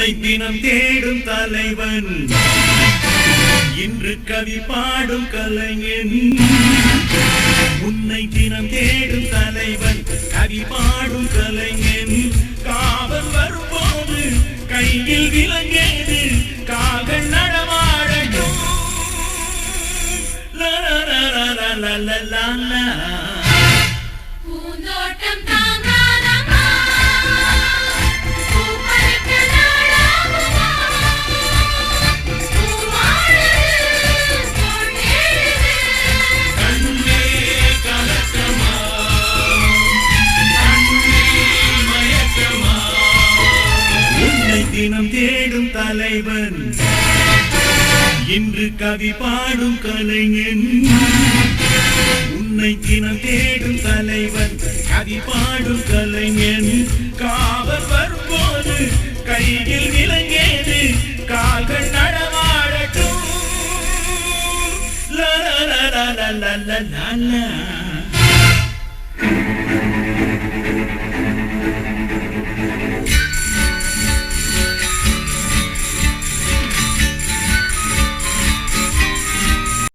உன்னை தினம் தேடும் தலைவன் இன்று கவி பாடும் கலைஞன். உன்னை தினம் தேடும் தலைவன் கவி பாடும் கலைஞன். காவல் வரும்போது கையில் விலங்கேது கால்கள் நடமாடட்டும். பூந்தோட்டம் தினம் தேடும் தலைவன் இன்று கவி பாடும் கலைஞன். உன்னை தினம் தேடும் தலைவன் கவி பாடும் கலைஞன். காவல் வரும்போது கையில் விலங்கேது கால்கள் நடமாடட்டும்.